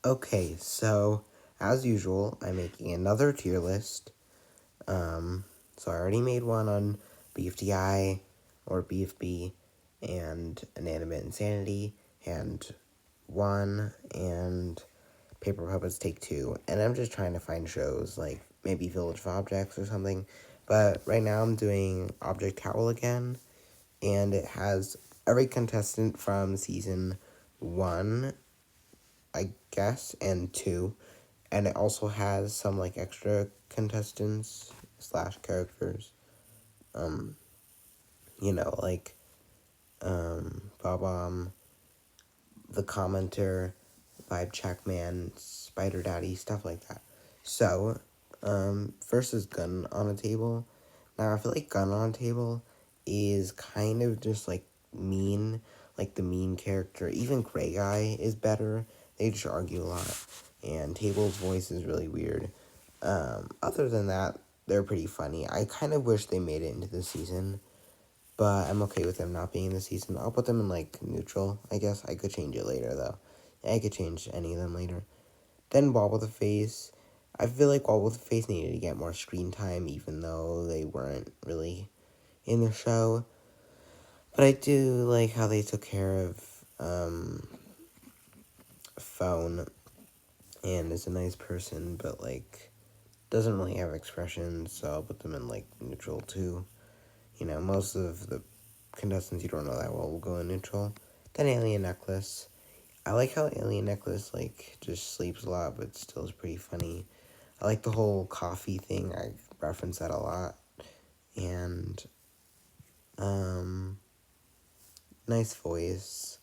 Okay, so as usual, I'm making another tier list. So I already made one on BFDI or BFB and Inanimate Insanity and one and Paper Puppets Take Two. And I'm just trying to find shows like maybe Village of Objects or something. But right now I'm doing Object Owl again, and it has every contestant from season one, I guess, and two, and it also has some like extra contestants slash characters. Um, like Bob, the commenter, Vibe Check Man, Spider Daddy, stuff like that. So, first is Gun on a Table. Now I feel like Gun on a Table is kind of just like mean, like the mean character. Even Gray Guy is better. They just argue a lot, and Table's voice is really weird. Other than that, they're pretty funny. I kind of wish they made it into the season, but I'm okay with them not being in the season. I'll put them in like neutral, I guess. I could change it later though. I could change any of them later. Then Wobble the Face. I feel like Wobble the Face needed to get more screen time, even though they weren't really in the show. But I do like how they took care of Phone, and is a nice person, but like doesn't really have expressions, so I'll put them in like neutral too. Most of the contestants you don't know that well will go in neutral. Then Alien Necklace. I like how Alien Necklace like just sleeps a lot, but still is pretty funny. I like the whole coffee thing. I reference that a lot. And nice voice.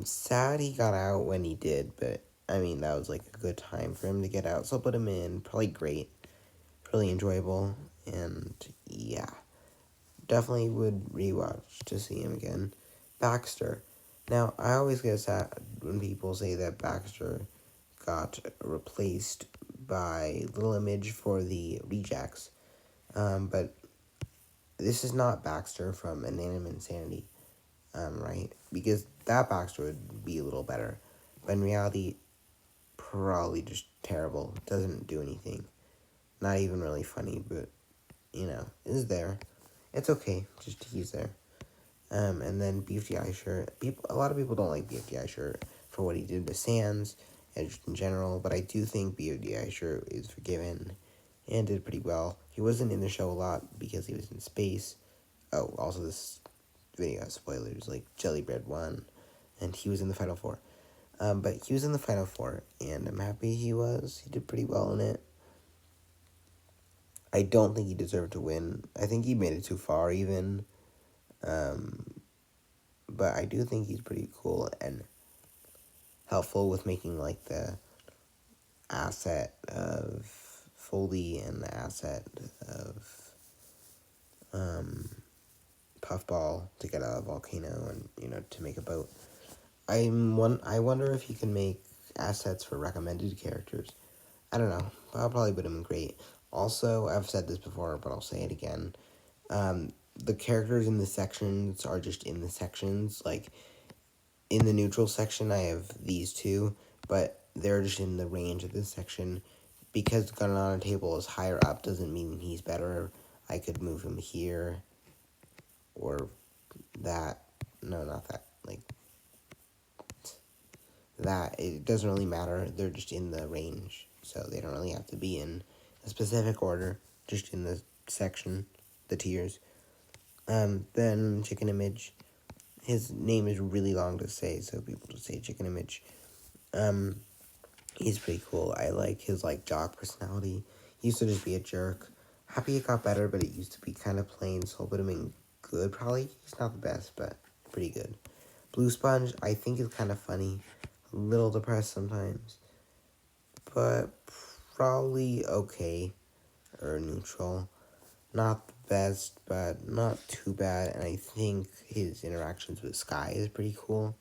Sad he got out when he did, but I mean that was like a good time for him to get out. So I'll put him in. Probably great. Really enjoyable. And yeah. Definitely would rewatch to see him again. Baxter. Now, I always get sad when people say that Baxter got replaced by Little Image for the rejects. But this is not Baxter from Inanimate Insanity, right? Because that Baxter would be a little better. But in reality, probably just terrible. Doesn't do anything. Not even really funny, but, is there. It's okay, just he's there. And then BFDI shirt. A lot of people don't like BFDI shirt for what he did to Sans and just in general, but I do think BFDI shirt is forgiven and did pretty well. He wasn't in the show a lot because he was in space. Oh, also this video has spoilers, like Jelly Bread won, and he was in the Final Four. But he was in the Final Four, and I'm happy he was. He did pretty well in it. I don't think he deserved to win. I think he made it too far, even. But I do think he's pretty cool and helpful with making like the asset of Foley and the asset of Puffball to get out of the volcano and to make a boat. I wonder if he can make assets for recommended characters. I don't know. I'll probably put him in great. Also, I've said this before, but I'll say it again. The characters in the sections are just in the sections. Like in the neutral section, I have these two, but they're just in the range of this section. Because Gun on a Table is higher up doesn't mean he's better. I could move him here or that. No, not that. Like that. It doesn't really matter. They're just in the range, so they don't really have to be in a specific order. Just in the section, the tiers. Then Chicken Image. His name is really long to say, so people just say Chicken Image. He's pretty cool. I like his like jock personality. He used to just be a jerk. Happy it got better, but it used to be kind of plain, so I'll put him in good probably. He's not the best, but pretty good. Blue Sponge, I think is kind of funny. A little depressed sometimes. But probably okay. Or neutral. Not the best, but not too bad. And I think his interactions with Sky is pretty cool.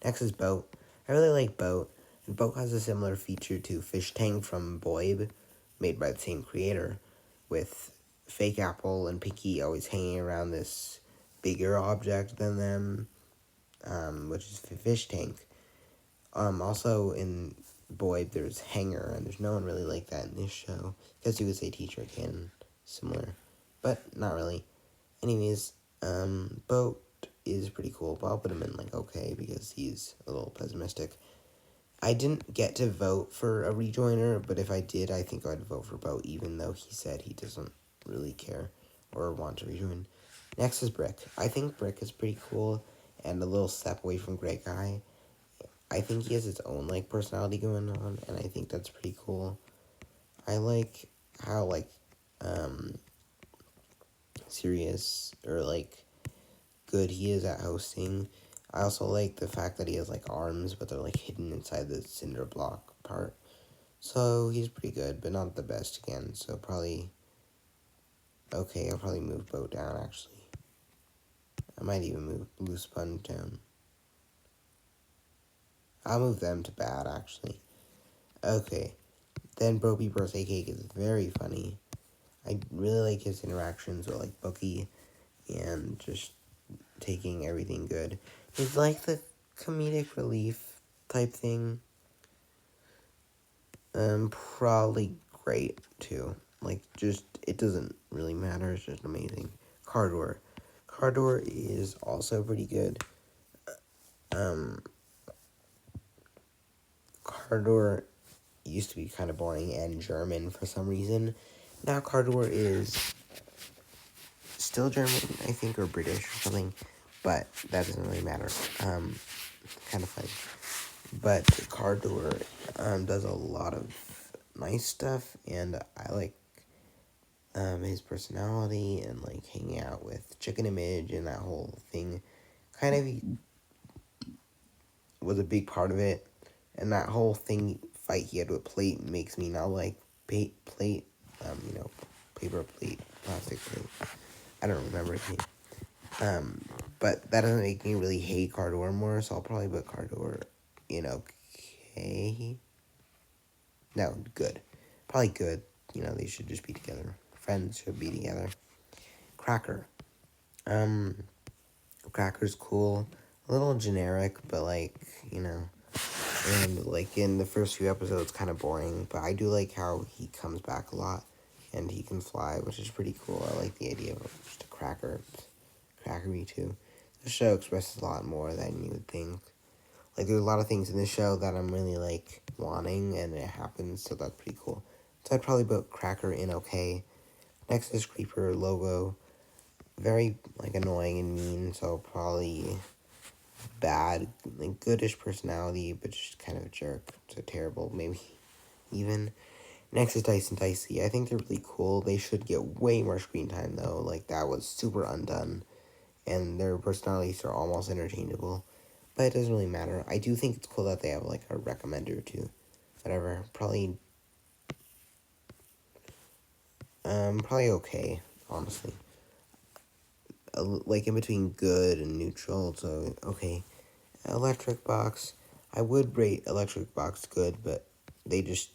Next is Boat. I really like Boat. And Boat has a similar feature to Fish Tank from Boib, made by the same creator, with Fake Apple and Pinky always hanging around this bigger object than them, which is Fish Tank. Also in Boy, there's Hanger, and there's no one really like that in this show. Because you could say Teacher Can, similar, but not really. Anyways, Boat is pretty cool, but I'll put him in, like, okay, because he's a little pessimistic. I didn't get to vote for a rejoiner, but if I did, I think I'd vote for Boat, even though he said he doesn't really care or want to rejoin. Next is Brick. I think Brick is pretty cool and a little step away from Great Guy. I think he has his own, like, personality going on, and I think that's pretty cool. I like how, like, serious or, like, good he is at hosting. I also like the fact that he has, like, arms, but they're, like, hidden inside the cinder block part. So he's pretty good, but not the best again. So probably, okay, I'll probably move Boat down, actually. I might even move Blue Sponge down. I'll move them to bad, actually. Okay, then Bropey Birthday Cake is very funny. I really like his interactions with, like, Bookie and just taking everything good. He's like the comedic relief type thing. Probably great, too. Like, just, it doesn't really matter. It's just amazing. Cardor. Cardor is also pretty good. Cardor used to be kind of boring and German for some reason. Now Cardor is still German, I think, or British or something, but that doesn't really matter. Kind of funny. But Cardor does a lot of nice stuff, and I like his personality and, like, hanging out with Chicken Image and that whole thing. Kind of was a big part of it, and that whole fight he had with Plate makes me now like plate, paper plate, plastic plate. I don't remember his name. But that doesn't make me really hate Cardor more, so I'll probably put Cardor in okay. No, good. Probably good. They should just be together. Friends should be together. Cracker. Cracker's cool. A little generic, but, like, and, like, in the first few episodes, kind of boring, but I do like how he comes back a lot, and he can fly, which is pretty cool. I like the idea of just a cracker. It's crackery, too. The show expresses a lot more than you would think. Like, there's a lot of things in this show that I'm really, like, wanting, and it happens, so that's pretty cool. So I'd probably put Cracker in okay. Next is Creeper Logo. Very, like, annoying and mean, so probably bad, like, goodish personality, but just kind of a jerk. So terrible, maybe even. Next is Dice and Dicey. I think they're really cool. They should get way more screen time, though. Like, that was super undone, and their personalities are almost interchangeable, but it doesn't really matter. I do think it's cool that they have, like, a recommender, too. Whatever. Probably okay, honestly. Like, in between good and neutral, so okay. Electric Box. I would rate Electric Box good, but they just,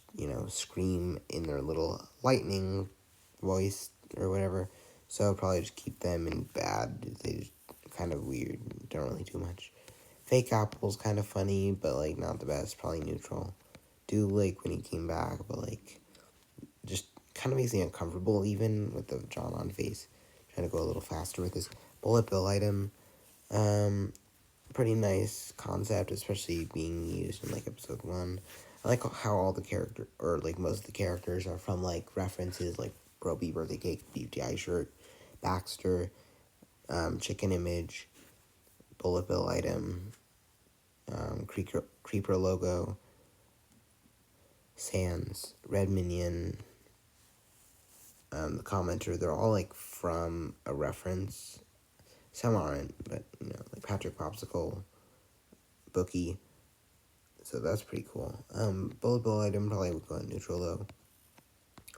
scream in their little lightning voice or whatever. So I'll probably just keep them in bad. They just kind of weird. Don't really do much. Fake Apple's kind of funny, but, like, not the best. Probably neutral. Do like when he came back, but, like, just kind of makes me uncomfortable even with the John on face. Trying to go a little faster with this bullet bill item. Pretty nice concept, especially being used in, like, episode 1. I like how all the character, or, like, most of the characters are from, like, references, like Bropey Birthday Cake, BTI shirt, Baxter, Chicken Image, Bullet Bill item, Creeper logo, Sans, Red Minion, the commenter. They're all, like, from a reference. Some aren't, but, like Patrick Popsicle, Bookie. So that's pretty cool. Bullet bill item probably would go in neutral, though.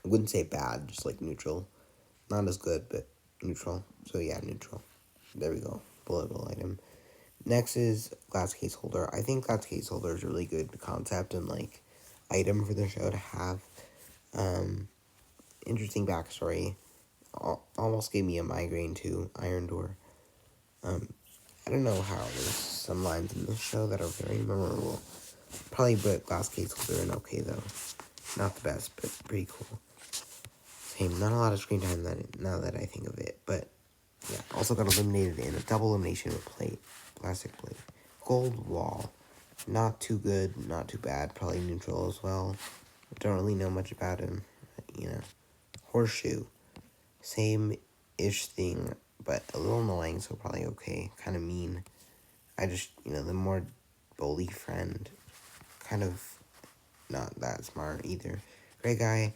I wouldn't say bad, just, like, neutral. Not as good, but neutral. So yeah, neutral. There we go. Bullet bill item. Next is glass case holder. I think glass case holder is a really good concept and, like, item for the show to have. Interesting backstory. Almost gave me a migraine too. Iron Door. I don't know how. There's some lines in this show that are very memorable. probably put Glass Case Slytherin okay, though. Not the best, but pretty cool. Same, not a lot of screen time now that I think of it, but yeah. Also got eliminated in a double elimination with Plate. Plastic Plate. Gold Wall. Not too good, not too bad. Probably neutral as well. Don't really know much about him, you know. Horseshoe. Same-ish thing, but a little annoying, so probably okay. Kind of mean. I just, the more bully friend. Kind of not that smart either. Great guy.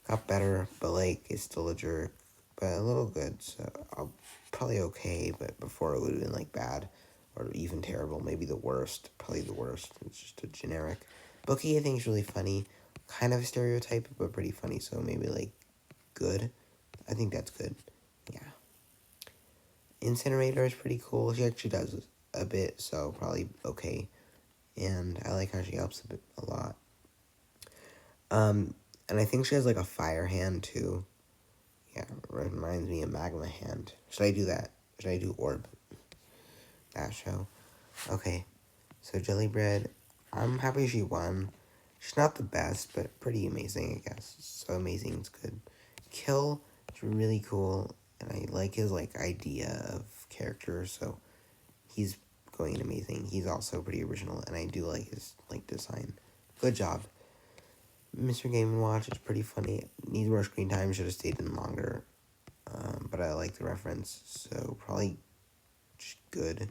Got better, but, is still a jerk. But a little good, so I'll probably okay, but before it would have been, bad. Or even terrible, maybe the worst. Probably the worst. It's just a generic. Bookie, I think, is really funny. Kind of a stereotype, but pretty funny, so maybe, good. I think that's good. Yeah. Incinerator is pretty cool. She actually does a bit, so probably okay. And I like how she helps a lot. And I think she has, a fire hand, too. Yeah, reminds me of Magma Hand. Should I do that? Should I do Orb? That show? Okay. So Jelly Bread, I'm happy she won. She's not the best, but pretty amazing, I guess. So amazing, it's good. Kill is really cool, and I like his, idea of character, so he's going amazing. He's also pretty original, and I do like his, design. Good job. Mr. Game & Watch is pretty funny. Needs more screen time, should have stayed in longer. But I like the reference, so probably just good.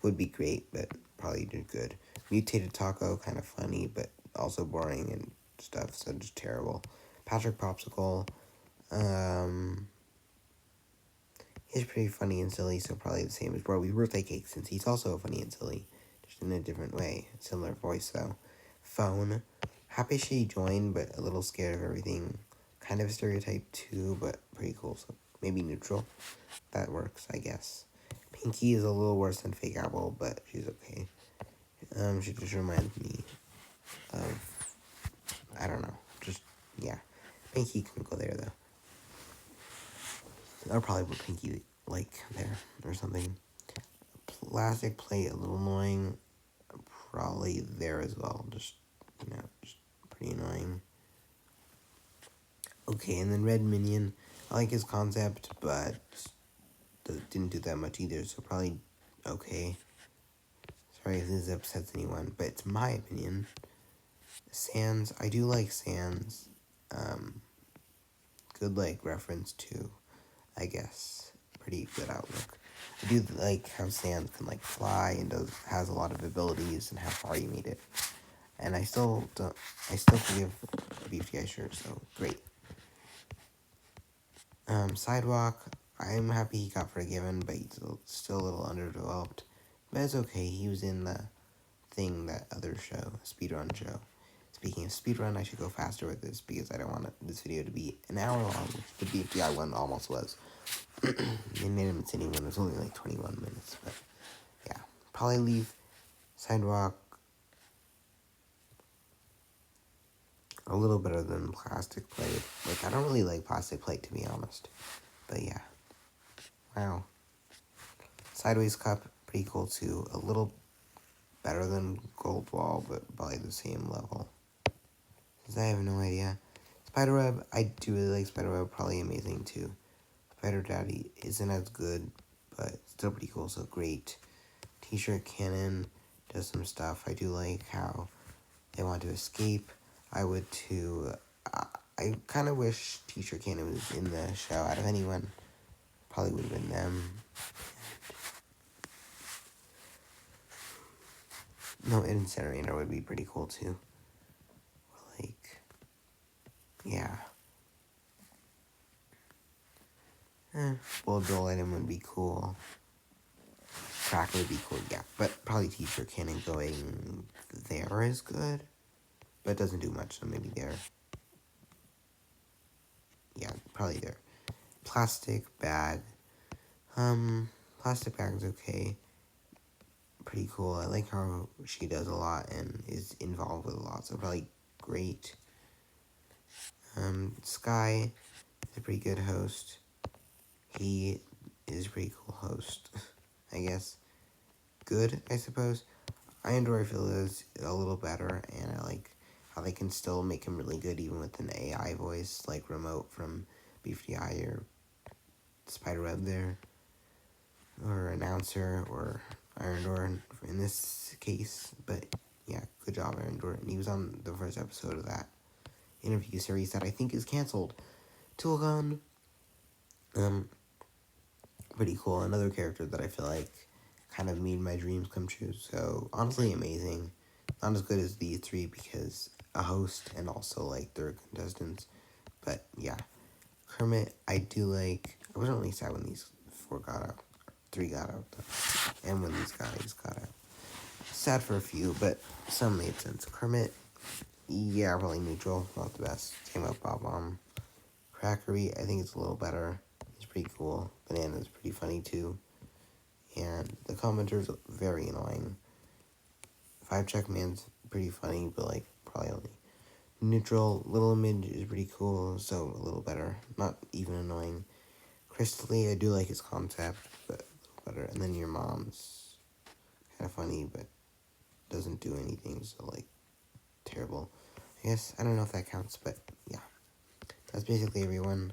Would be great, but probably did good. Mutated Taco, kind of funny, but also boring and stuff, so just terrible. Patrick Popsicle, he's pretty funny and silly, so probably the same as Broby Birthday Cake, since he's also funny and silly, just in a different way. Similar voice, though. Phone, happy she joined, but a little scared of everything. Kind of a stereotype, too, but pretty cool, so maybe neutral. That works, I guess. Pinky is a little worse than Fake Apple, but she's okay. She just reminds me of, I don't know, just, yeah. Pinky can go there, though. I'll probably put Pinky, there, or something. Plastic Plate, a little annoying. Probably there as well, just pretty annoying. Okay, and then Red Minion, I like his concept, but didn't do that much either, so probably okay. Sorry if this upsets anyone, but it's my opinion. Sans, I do like Sans. Good, reference to, I guess, pretty good outlook. I do like how Sans can, fly and has a lot of abilities and how far you made it. And I still forgive BFTI shirt, so great. Sidewalk, I'm happy he got forgiven, but he's still a little underdeveloped. But it's okay, he was in the thing, that other show, speedrun show. Speaking of speedrun, I should go faster with this because I don't want this video to be an hour long, which the BFDI one almost was. The Minimum City one was only 21 minutes, but yeah. Probably leave Sidewalk a little better than Plastic Plate. I don't really like Plastic Plate, to be honest. But yeah. Wow. Sideways Cup, pretty cool too. A little better than Gold Wall, but probably the same level. Because I have no idea. Spiderweb, I do really like Spiderweb, probably amazing too. Spider Daddy isn't as good, but still pretty cool, so great. T-shirt Cannon does some stuff. I do like how they want to escape. I would too. I kind of wish T-shirt Cannon was in the show. Out of anyone, probably would have been them. No, Incinerator would be pretty cool too. Yeah. Well, Dual Item would be cool. Cracker would be cool, yeah. But probably T-shirt Cannon going there is good. But it doesn't do much, so maybe there. Yeah, probably there. Plastic Bag. Plastic Bag's okay. Pretty cool. I like how she does a lot and is involved with a lot, so probably great. Sky is a pretty good host. He is a pretty cool host, I guess. Good, I suppose. I feel is a little better, and I like how they can still make him really good even with an AI voice like Remote from BFDI or Spiderweb there, or Announcer or Iron Door in this case. But yeah, good job, Iron Door. And he was on the first episode of that interview series that I think is canceled. Tulgan, um, pretty cool. Another character that I feel like kind of made my dreams come true. So honestly, amazing. Not as good as these three because a host and also like their contestants. But yeah, Kermit, I do like. I wasn't really sad when these four got out, three got out, though, and when these guys got out. Sad for a few, but some made sense. Kermit, yeah, probably neutral, not the best. Same with Bob Bomb. Crackery, I think it's a little better. It's pretty cool. Banana's pretty funny too. And the commenters very annoying. Five Check Man's pretty funny, but like probably only neutral. Little Image is pretty cool, so a little better. Not even annoying. Crystally, I do like his concept, but a little better. And then Your Mom's kind of funny, but doesn't do anything, so like terrible. I guess I don't know if that counts, but yeah, that's basically everyone.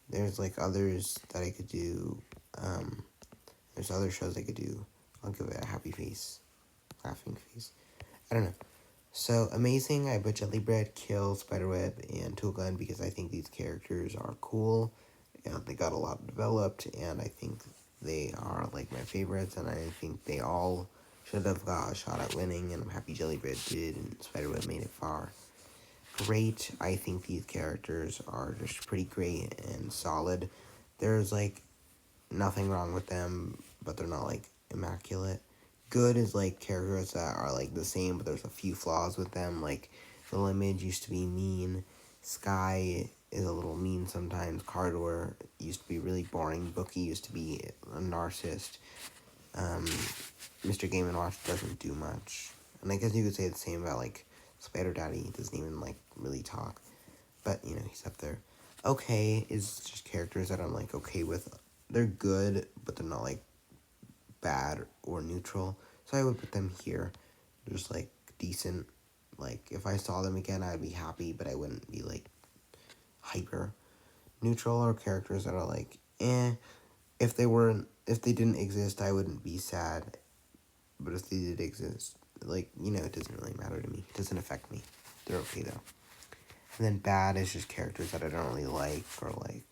There's like others that I could do. There's other shows I could do. I'll give it a happy face, laughing face. I don't know. So amazing. I put Jellybread, Kill, Spiderweb, and Tool Gun because I think these characters are cool. And they got a lot developed, and I think they are like my favorites, and I think they all should have got a shot at winning, and I'm happy Jellybread did, and Spiderweb made it far. Great. I think these characters are just pretty great and solid. There's like nothing wrong with them, but they're not like immaculate. Good is like characters that are like the same, but there's a few flaws with them. Like the Image used to be mean. Sky is a little mean sometimes. Cardor used to be really boring. Bookie used to be a narcissist. Mr. Game & Watch doesn't do much. And I guess you could say the same about like Spider Daddy. He doesn't even like really talk. But you know, he's up there. Okay is just characters that I'm like okay with. They're good, but they're not like bad or neutral. So I would put them here. Just like decent. Like if I saw them again, I'd be happy, but I wouldn't be like hyper. Neutral are characters that are like eh. If they didn't exist, I wouldn't be sad. But if they did exist, like you know, it doesn't really matter to me. It doesn't affect me. They're okay though. And then bad is just characters that I don't really like or like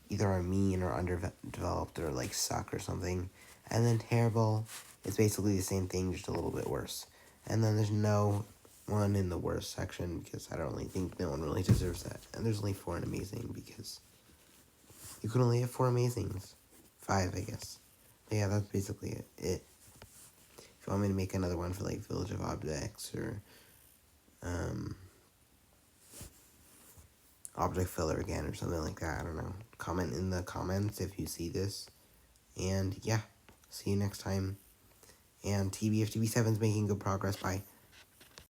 either are mean or underdeveloped or like suck or something. And then terrible is basically the same thing, just a little bit worse. And then there's no one in the worst section because I don't really think no one really deserves that. And there's only 4 in amazing because you can only have 4 amazings. 5, I guess. But yeah, that's basically it. If you want me to make another one for like Village of Objects or Object Filler again or something like that, I don't know. Comment in the comments if you see this. And yeah, see you next time. And TBFTB7 is making good progress. Bye.